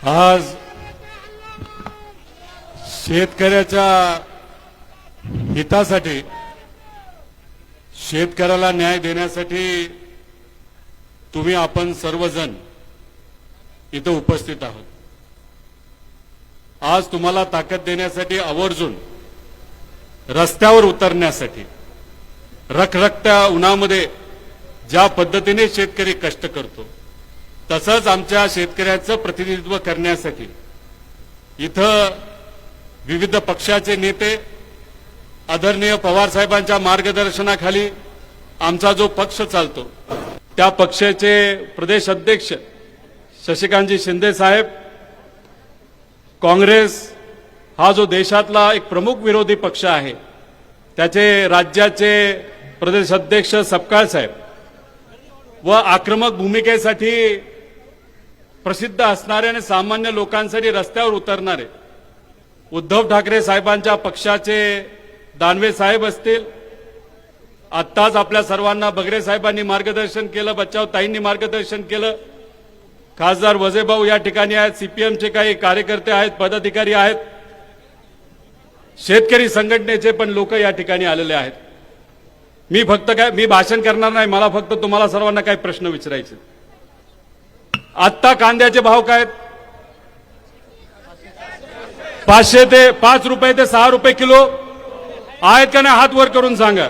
आज शेतकऱ्याच्या हितासाठी, शेतकऱ्याला न्याय देण्यासाठी तुम्ही आपण सर्वजण इथं उपस्थित आहोत। आज तुम्हाला ताकद देण्यासाठी, आवर्जून रस्त्यावर उतरण्यासाठी, रखरखत्या उन्हामध्ये ज्या पद्धतीने शेतकरी कष्ट करतो तसंच आमच्या शेतकऱ्याचं प्रतिनिधित्व करण्यासाठी इथं विविध पक्षाचे नेते, आदरणीय पवार साहेबांच्या मार्गदर्शनाखाली आमचा जो पक्ष चालतो त्या पक्षाचे प्रदेश अध्यक्ष शशिकांतजी शिंदे साहेब, काँग्रेस हा जो देशातला एक प्रमुख विरोधी पक्ष आहे त्याचे राज्याचे प्रदेश अध्यक्ष सपकाळ साहेब व आक्रमक भूमिकेसाठी प्रसिद्ध असणारे आणि सामान्य लोकांसाठी रस्त्यावर उतरणारे उद्धव ठाकरे साहेबांच्या पक्षाचे दानवे साहेब असतील, आत्ताच आपल्या सर्वांना बगरे साहेबांनी मार्गदर्शन केलं, बच्चाव ताईंनी मार्गदर्शन केलं, खासदार वजेभाऊ या ठिकाणी आहेत, सीपीएमचे काही कार्यकर्ते आहेत, पदाधिकारी आहेत, शेतकरी संघटनेचे पण लोक या ठिकाणी आलेले आहेत। मी भाषण करणार नाही, मला फक्त तुम्हाला सर्वांना काही प्रश्न विचारायचे। आत्ता कांद्याचे भाव काय आहेत? 5 रुपये ते 6 रुपये किलो आहेत का नाही? हात वर करून सांगा।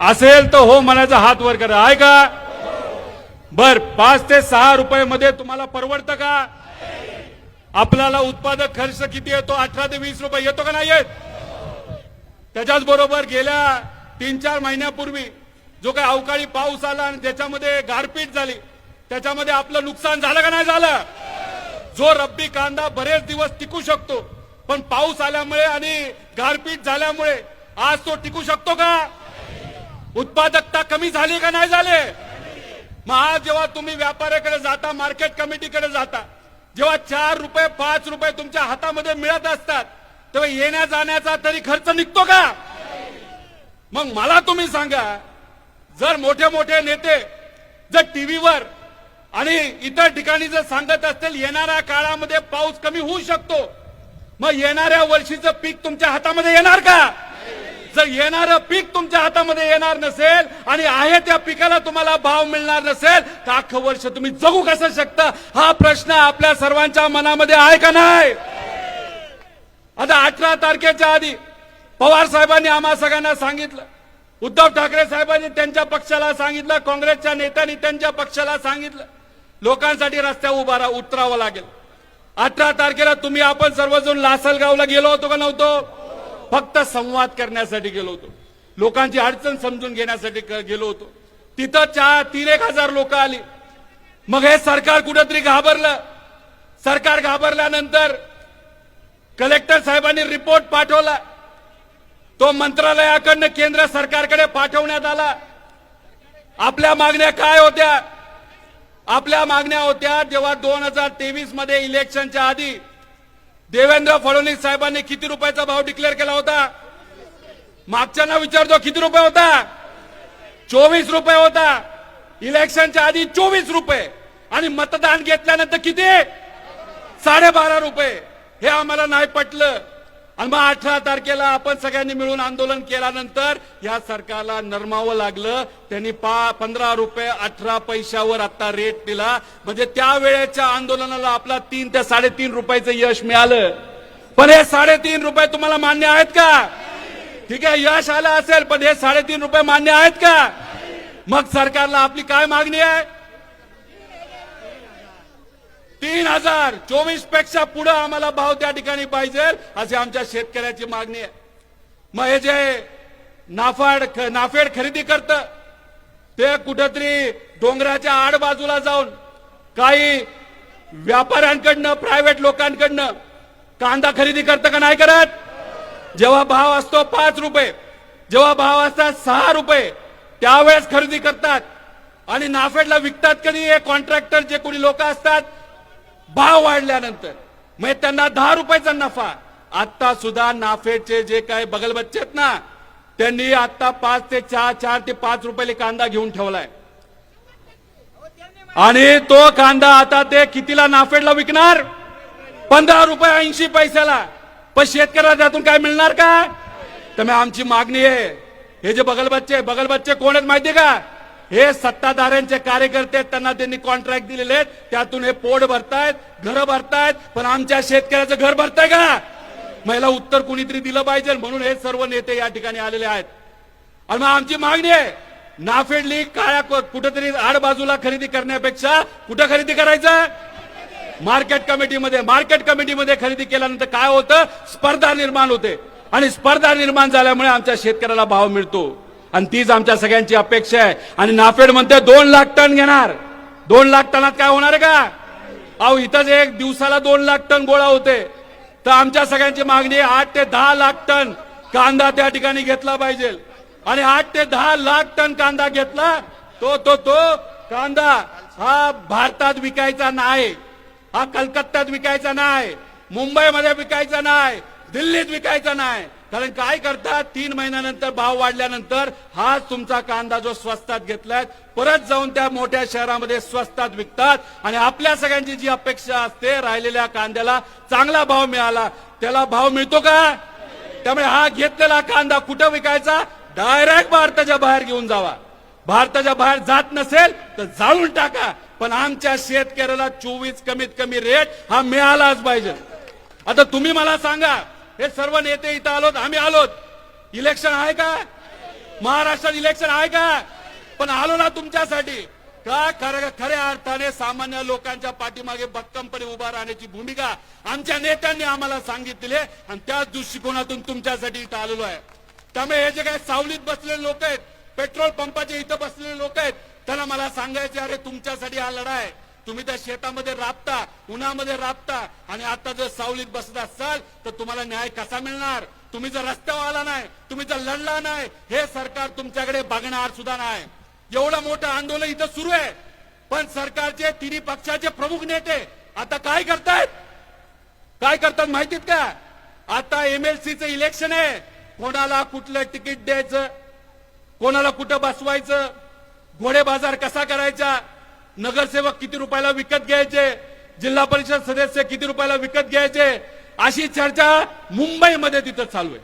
असेल तर हो म्हणायचा, हात वर करा। आहे का? बर, 5 ते 6 रुपये मध्ये तुम्हाला परवडतं का? आपल्याला उत्पादक खर्च किती येतो? 18 ते 20 रुपये येतो का नाही येत? त्याच्याच बरोबर गेल्या 3-4 महिन्यापूर्वी जो काही अवकाळी पाऊस आला आणि त्याच्यामध्ये गारपीट झाली, त्याच्यामध्ये आपलं नुकसान झालं का नाही झालं? जो रब्बी कांदा बरेच दिवस टिकू शकतो, पण पाऊस आल्यामुळे आणि गारपीट झाल्यामुळे आज तो टिकू शकतो का? उत्पादकता कमी झाली का नाही झाली? मग आज जेव्हा तुम्ही व्यापाऱ्याकडे जाता, मार्केट कमिटीकडे जाता, जेव्हा 4 रुपये 5 रुपये तुमच्या हातामध्ये मिळत असतात तेव्हा येण्या जाण्याचा तरी खर्च निघतो का? मग मला तुम्ही सांगा, जर मोठे मोठे नेते जर टीव्हीवर आणि इतर ठिकाणी जर सांगत असतील येणाऱ्या काळामध्ये पाऊस कमी होऊ शकतो, मग येणाऱ्या वर्षीचं पीक तुमच्या हातामध्ये येणार का? जर येणारं पीक तुमच्या हातामध्ये येणार नसेल आणि आहे त्या पिकाला तुम्हाला भाव मिळणार नसेल तर अख्खं वर्ष तुम्ही जगू कसं शकता? हा प्रश्न आपल्या सर्वांच्या मनामध्ये आहे का नाही? आता 18 तारखेच्या आधी पवार साहेबांनी आम्हा सगळ्यांना सांगितलं, उद्धव ठाकरे साहेबांनी त्यांच्या पक्षाला सांगितलं, काँग्रेसच्या नेत्यांनी त्यांच्या पक्षाला सांगितलं, लोकांसाठी रस्त्यावर उतरावं लागेल। 18 तारखेला तुम्ही आपण सर्वजण लासलगावला गेलो होतो का नव्हतो? फक्त संवाद करण्यासाठी गेलो होतो, लोकांची अडचण समजून घेण्यासाठी गेलो होतो। तिथं 3-1 हजार लोक आली। मग हे सरकार कुठेतरी घाबरलं। सरकार घाबरल्यानंतर कलेक्टर साहेबांनी रिपोर्ट पाठवला, तो मंत्रालयाकडनं केंद्र सरकारकडे पाठवण्यात आला। आपल्या मागण्या काय होत्या? आपल्या मागण्या होत्या, जेव्हा 2023 मध्ये इलेक्शनच्या आधी देवेंद्र फडणवीस साहेबांनी किती रुपयाचा भाव डिक्लेअर केला होता? मागच्यांना विचारतो, किती रुपये होता? 24 रुपये होता। इलेक्शनच्या आधी 24 रुपये आणि मतदान घेतल्यानंतर किती? 12.5 रुपये। हे आम्हाला नाही पटलं आणि मग 18 तारखेला आपण सगळ्यांनी मिळून आंदोलन केल्यानंतर या सरकारला नरमावं लागलं। त्यांनी 15 रुपये 18 पैशावर आता रेट दिला, म्हणजे त्यावेळेच्या आंदोलनाला आपला 3 ते 3.5 रुपयाचं यश मिळालं। पण हे 3.5 रुपये तुम्हाला मान्य आहेत का? ठीक आहे, यश आलं असेल, पण हे 3.5 रुपये मान्य आहेत का? मग सरकारला आपली काय मागणी आहे? 3000 24 पेक्षा पुढे आम्हाला भाव त्या ठिकाणी पाहिजे, अशी आमच्या शेतकऱ्याची मागणी आहे। मग हे जे नाफेड खरेदी करतं ते कुठेतरी डोंगराच्या आड बाजूला जाऊन काही व्यापाऱ्यांकडनं, प्रायव्हेट लोकांकडनं कांदा खरेदी करतं का नाही करत? जेव्हा भाव असतो 5 रुपये, जेव्हा भाव असतात 6 रुपये, त्यावेळेस खरेदी करतात आणि नाफेडला विकतात कधी? हे कॉन्ट्रॅक्टर जे कोणी लोक असतात, भाव वाढल्यानंतर मग त्यांना 10 रुपयाचा नफा। आता सुद्धा नाफेडचे जे काही बगलबच्चे आहेत ना, त्यांनी आता 4 ते 5 रुपये कांदा घेऊन ठेवलाय आणि तो कांदा आता ते कितीला नाफेडला विकणार? 15 रुपये 80 पैशाला, पण शेतकऱ्याला त्यातून काय मिळणार का? तर मग आमची मागणी आहे, हे जे बगलबच्चे कोण आहेत माहितीये का? हे सत्ताधाऱ्यांचे कार्यकर्ते आहेत, त्यांना त्यांनी कॉन्ट्रॅक्ट दिलेले आहेत, त्यातून हे पोट भरतायत, घर भरतायत, पण आमच्या शेतकऱ्याचं घर भरताय का? महिला उत्तर कुणीतरी दिलं पाहिजे, म्हणून हे सर्व नेते या ठिकाणी आलेले आहेत. आणि मग आमची मागणी आहे, नाफेड लीग काळ्या कुठेतरी आड बाजूला खरेदी करण्यापेक्षा कुठं खरेदी करायचं? मार्केट कमिटीमध्ये खरेदी केल्यानंतर काय होतं? स्पर्धा निर्माण होते, आणि स्पर्धा निर्माण झाल्यामुळे आमच्या शेतकऱ्याला भाव मिळतो, आणि तीच आमच्या सगळ्यांची अपेक्षा आहे. आणि नाफेड म्हणते 2 लाख टन घेणार. 2 लाख टनात काय होणार आहे का? अहो इथंच एक दिवसाला 2 लाख टन गोळा होते. तर आमच्या सगळ्यांची मागणी 8 ते 10 लाख टन कांदा त्या ठिकाणी घेतला पाहिजे. आणि 8 ते 10 लाख टन कांदा घेतला तो कांदा हा भारतात विकायचा नाही, हा कलकत्त्यात विकायचा नाही, मुंबईमध्ये विकायचा नाही, दिल्लीत विकायचा नाही. कारण काय करतात, 3 महिन्यानंतर भाव वाढल्यानंतर हा तुमचा कांदा जो स्वस्तात घेतलाय परत जाऊन त्या मोठ्या शहरामध्ये स्वस्तात विकतात. आणि आपल्या सगळ्यांची जी अपेक्षा असते राहिलेल्या कांद्याला चांगला भाव मिळाला, त्याला भाव मिळतो का? त्यामुळे हा घेतलेला कांदा कुठं विकायचा? डायरेक्ट भारताच्या बाहेर घेऊन जावा. भारताच्या बाहेर जात नसेल तर जाळून टाका, पण आमच्या शेतकऱ्याला 24 कमीत कमी रेट हा मिळालाच पाहिजे. आता तुम्ही मला सांगा, हे सर्व नेते इथं आलोत, आम्ही आलोत, इलेक्शन आहे का? महाराष्ट्रात इलेक्शन आहे का? पण आलो ना तुमच्यासाठी का? खऱ्या अर्थाने सामान्य लोकांच्या पाठीमागे भक्कमपणे उभा राहण्याची भूमिका आमच्या नेत्यांनी आम्हाला सांगितली आहे, आणि त्याच दृष्टिकोनातून तुमच्यासाठी इथं आलेलो आहे. त्यामुळे हे जे काही सावलीत बसलेले लोक आहेत, पेट्रोल पंपाच्या इथं बसलेले लोक आहेत, त्यांना मला सांगायचे, अरे तुमच्यासाठी हा लढा आहे. तुम्ही त्या शेतामध्ये राबता, उन्हामध्ये राबता, आणि आता जर सावलीत बसत असाल तर तुम्हाला न्याय कसा मिळणार? तुम्ही जर रस्त्यावर आला नाही, तुम्ही जर लढला नाही, हे सरकार तुमच्याकडे बघणार सुद्धा नाही. एवढं मोठं आंदोलन इथं सुरू आहे, पण सरकारचे तिन्ही पक्षाचे प्रमुख नेते आता काय करतात माहितीत का? आता एमएलसीचं इलेक्शन आहे, कोणाला कुठलं तिकीट द्यायचं, कोणाला कुठं बसवायचं, घोडे बाजार कसा करायचा, नगरसेवक किती रुपयाला विकत घ्यायचे, जिल्हा परिषद सदस्य किती रुपयाला विकत घ्यायचे, अशी चर्चा मुंबईमध्ये तिथं चालू आहे.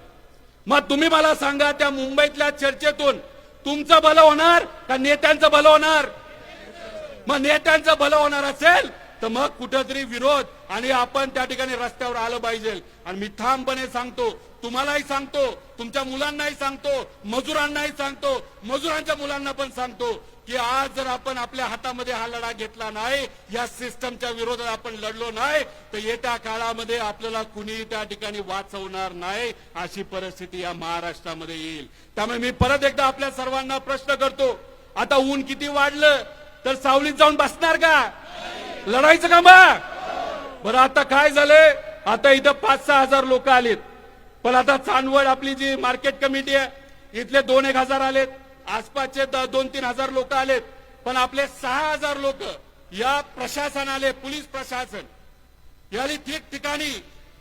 मग तुम्ही मला सांगा, त्या मुंबईतल्या चर्चेतून तुमचं भलं होणार का नेत्यांचं भलं होणार? मग नेत्यांचं भलं होणार असेल तर मग कुठेतरी विरोध आणि आपण त्या ठिकाणी रस्त्यावर आलं पाहिजे. आणि मी ठामपणे सांगतो, तुम्हालाही सांगतो, तुमच्या मुलांनाही सांगतो, मजुरांनाही सांगतो, मजुरांच्या मुलांना पण सांगतो की आज जर आपण आपल्या हातामध्ये हा लढा घेतला नाही, या सिस्टमच्या विरोधात आपण लढलो नाही, तर येत्या काळामध्ये आपल्याला कुणी त्या ठिकाणी वाचवणार नाही, अशी परिस्थिती या महाराष्ट्रामध्ये येईल. त्यामुळे मी परत एकदा आपल्या सर्वांना प्रश्न करतो, आता ऊन किती वाढलं तर सावलीत जाऊन बसणार का? लढायचं का बा? बरं आता काय झालंय, आता इथं 5-6 हजार लोक आलेत, पण आता चांदवड आपली जी मार्केट कमिटी आहे इथले 2-1 हजार आलेत, आसपासचे 2-3 हजार लोक आलेत, पण आपले 6 हजार लोक या प्रशासन आले, पोलीस प्रशासन याली ठिकठिकाणी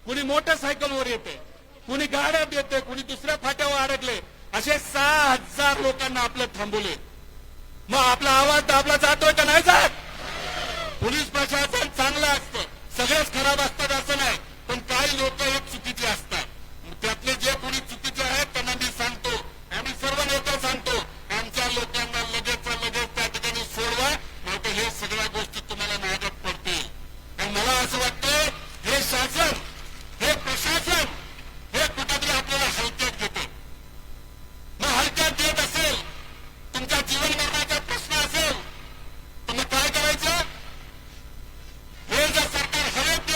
कुणी मोटरसायकलवर येते, कुणी गाड्यात येते, कुणी दुसऱ्या फाट्यावर अडकले, असे 6 हजार लोकांना आपलं थांबवले. मग आपला आवाज दाबला जातोय का नाही जात? पोलीस प्रशासन चांगलं असतं, सगळेच खराब असतात असं नाही, पण काही लोक हे चुकीचे असतात. त्यातले जे कोणी चुकीचे आहेत त्यांना मी सांगतो, आम्ही सर्व नेते सांगतो, आमच्या लोकांना लगेच त्या ठिकाणी सोडवा, नाहीतर हे सगळ्या गोष्टी तुम्हाला मागत पडतील. आणि मला असं वाटतं हे शासन, हे प्रशासन हे कुठेतरी आपल्याला हलक्यात घेते. मग हलक्यात घेत असेल, तुमच्या जीवन मरणाचा प्रश्न असेल तर मग काय करायचं? हे जर सरकार हवेत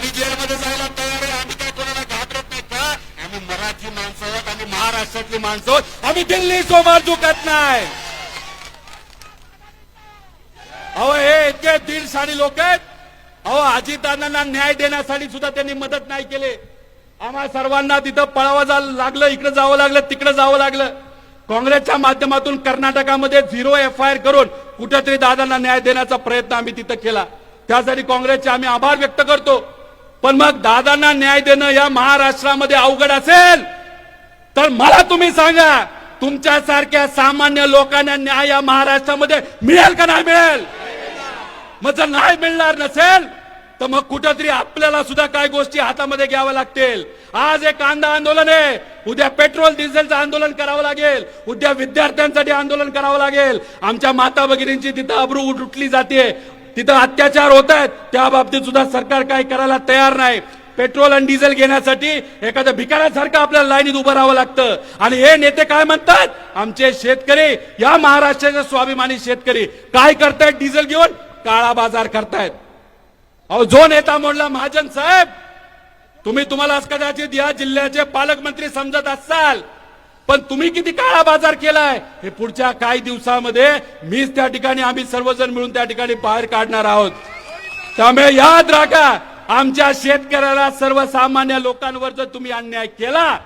आम्ही जेलमध्ये जायला तयार आहे, आम्ही काय कोणाला घाबरत नाही का? आम्ही मराठी माणसं आहोत, आम्ही महाराष्ट्रातली माणसं आहोत, आम्ही दिल्ली समोर झुकत नाही. अहो हे इतके दीडशाणी लोक आहेत. अहो अजितदादांना न्याय देण्यासाठी सुद्धा त्यांनी मदत नाही केली. आम्हा सर्वांना तिथं पळावं लागलं, इकडे जावं लागलं, तिकडे जावं लागलं. काँग्रेसच्या माध्यमातून कर्नाटकामध्ये 0 FIR करून कुठेतरी दादांना न्याय देण्याचा प्रयत्न आम्ही तिथं केला. त्यासाठी काँग्रेसचे आम्ही आभार व्यक्त करतो. पण मग दादांना न्याय देणं या महाराष्ट्रामध्ये अवघड असेल तर मला तुम्ही सांगा, तुमच्यासारख्या सामान्य लोकांना न्याय या महाराष्ट्रामध्ये मिळेल का नाही मिळेल? मग जर नाही मिळणार नसेल तर मग कुठेतरी आपल्याला सुद्धा काही गोष्टी हातामध्ये घ्याव्या लागतील. आज एक कांदा आंदोलन आहे, उद्या पेट्रोल डिझेलचं आंदोलन करावं लागेल, उद्या विद्यार्थ्यांसाठी आंदोलन करावं लागेल. आमच्या माता भगिनींची तिथं अब्रू उठली जाते, तिथं अत्याचार होत आहेत, त्या बाबतीत सुद्धा सरकार काय करायला तयार नाही. पेट्रोल आणि डिझेल घेण्यासाठी एखाद्या भिकाऱ्यासारखं आपल्याला लाईनीत उभं राहावं लागतं. आणि हे नेते काय म्हणतात, आमचे शेतकरी, या महाराष्ट्राचे स्वाभिमानी शेतकरी काय करतायत? डिझेल घेऊन काळा बाजार करतायत. अहो जो नेता म्हणला महाजन साहेब, तुम्हाला कदाचित या जिल्ह्याचे पालकमंत्री समजत असाल, पण तुम्ही किती काळा बाजार केलाय हे पुढच्या काही दिवसामध्ये मीच त्या ठिकाणी, आम्ही सर्वजण मिळून त्या ठिकाणी बाहेर काढणार आहोत. त्यामुळे याद राखा, आमच्या शेतकऱ्याला, सर्वसामान्य लोकांवर जर तुम्ही अन्याय केला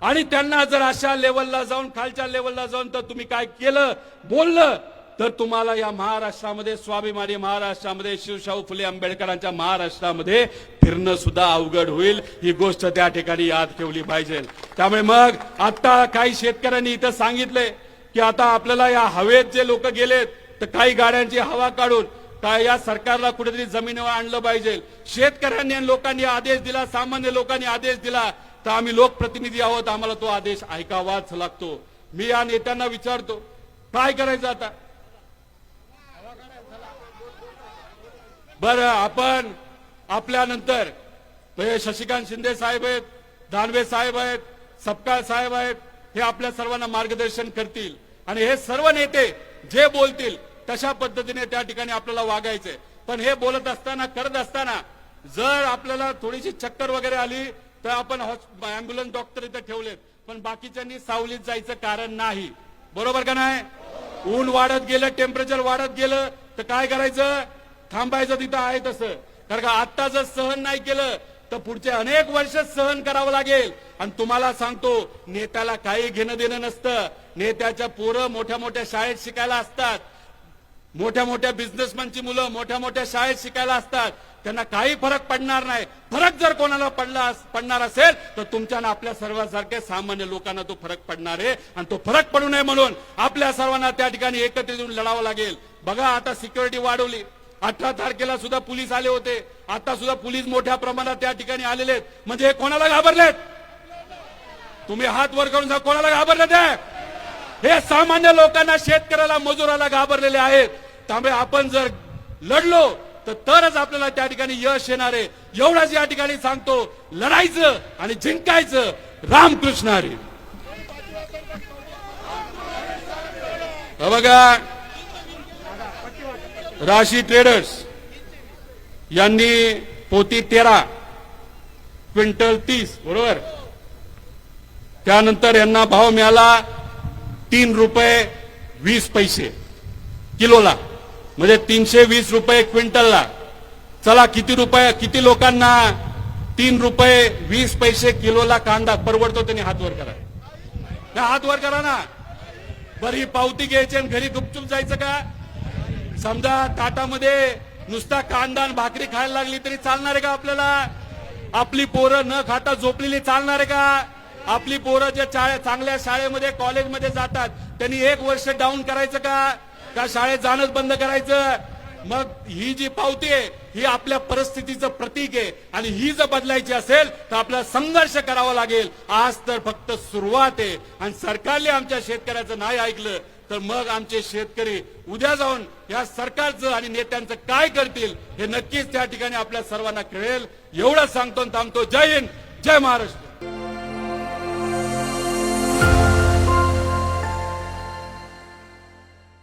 आणि त्यांना जर अशा लेवलला जाऊन, खालच्या लेवलला जाऊन तर तुम्ही काय केलं, बोललं, तर तुम्हाला या महाराष्ट्रामध्ये, स्वाभिमानी महाराष्ट्रामध्ये, शिवशाहू फुले आंबेडकरांच्या महाराष्ट्रामध्ये फिरणं सुद्धा अवघड होईल. ही गोष्ट त्या ठिकाणी याद ठेवली पाहिजे. त्यामुळे मग आता काही शेतकऱ्यांनी इथं सांगितलंय की आता आपल्याला या हवेत जे लोक गेलेत तर काही गाड्यांची हवा काढून काय या सरकारला कुठेतरी जमिनीवर आणलं पाहिजे. शेतकऱ्यांनी आणि लोकांनी आदेश दिला, सामान्य लोकांनी आदेश दिला, तर आम्ही लोकप्रतिनिधी आहोत, आम्हाला तो आदेश ऐकावाच लागतो. मी या नेत्यांना विचारतो, काय करायचं आता? बरं, आपण आपल्यानंतर शशिकांत शिंदे साहेब आहेत, दानवे साहेब आहेत, सपकाळ साहेब आहेत, हे आपल्या सर्वांना मार्गदर्शन करतील. आणि हे सर्व नेते जे बोलतील तशा पद्धतीने त्या ठिकाणी आपल्याला वागायचंय. पण हे बोलत असताना, करत असताना जर आपल्याला थोडीशी चक्कर वगैरे आली तर आपण अँब्युलन्स डॉक्टर इथे ठेवलेत, पण बाकीच्यांनी सावलीत जायचं कारण नाही. बरोबर का नाही? ऊन वाढत गेलं, टेम्परेचर वाढत गेलं तर काय करायचं? थांबायचं तिथं आहे तसं. कारण का आता जर सहन नाही केलं तर पुढचे अनेक वर्ष सहन करावं लागेल. आणि तुम्हाला सांगतो, नेत्याला काही घेणं देणं नसतं. नेत्याच्या पोरं मोठ्या मोठ्या शाळेत शिकायला असतात, मोठ्या मोठ्या बिझनेसमॅनची मुलं मोठ्या मोठ्या शाळेत शिकायला असतात, त्यांना काही फरक पडणार नाही. फरक जर कोणाला पडणार असेल तर तुमच्या आणि आपल्या सर्वांसारख्या सामान्य लोकांना तो फरक पडणार आहे. आणि तो फरक पडू नये म्हणून आपल्या सर्वांना त्या ठिकाणी एकत्रित येऊन लढावं लागेल. बघा, आता सिक्युरिटी वाढवली, 18 तारखेला सुद्धा पोलीस आले होते, आता सुद्धा पोलीस मोठ्या प्रमाणात त्या ठिकाणी आलेले आहेत. म्हणजे हे कोणाला घाबरलेत? तुम्ही हात वर करून जा, कोणाला घाबरलेत? हे सामान्य लोकांना, शेतकऱ्याला, मजुराला घाबरलेले आहेत. त्यामुळे आपण जर लढलो तर तरच आपल्याला त्या ठिकाणी यश येणार आहे. एवढंच या ठिकाणी सांगतो, लढायचं आणि जिंकायचं. रामकृष्ण हरी. बघा, राशी ट्रेडर्स यांनी पोती 13, क्विंटल 30, बरोबर. त्यानंतर यांना भाव मिळाला 3 रुपये 20 पैसे किलोला, म्हणजे 320 रुपये क्विंटलला. चला, किती लोकांना 3 रुपये 20 पैसे किलोला कांदा परवडतो? त्यांनी हात वर करा, हात वर करा ना. बरी पावती घ्यायची आणि घरी गुपचूप जायचं का? समजा ताटामध्ये नुसता कांदा आणि भाकरी खायला लागली तरी चालणार आहे का आपल्याला? आपली पोरं न खाता झोपलेली चालणार आहे का? आपली पोरं जे चांगल्या शाळेमध्ये, कॉलेजमध्ये जातात त्यांनी 1 वर्ष डाऊन करायचं का शाळेत जाणंच बंद करायचं? मग ही जी पावती आहे ही आपल्या परिस्थितीचं प्रतीक आहे. आणि ही जर बदलायची असेल तर आपल्याला संघर्ष करावा लागेल. आज तर फक्त सुरुवात आहे. आणि सरकारने आमच्या शेतकऱ्याचं नाही ऐकलं तर मग आमचे शेतकरी उद्या जाऊन या सरकारचं आणि नेत्यांचं काय करतील हे नक्कीच त्या ठिकाणी आपल्या सर्वांना कळेल. एवढं सांगतो आणि थांबतो. जय हिंद, जय महाराष्ट्र.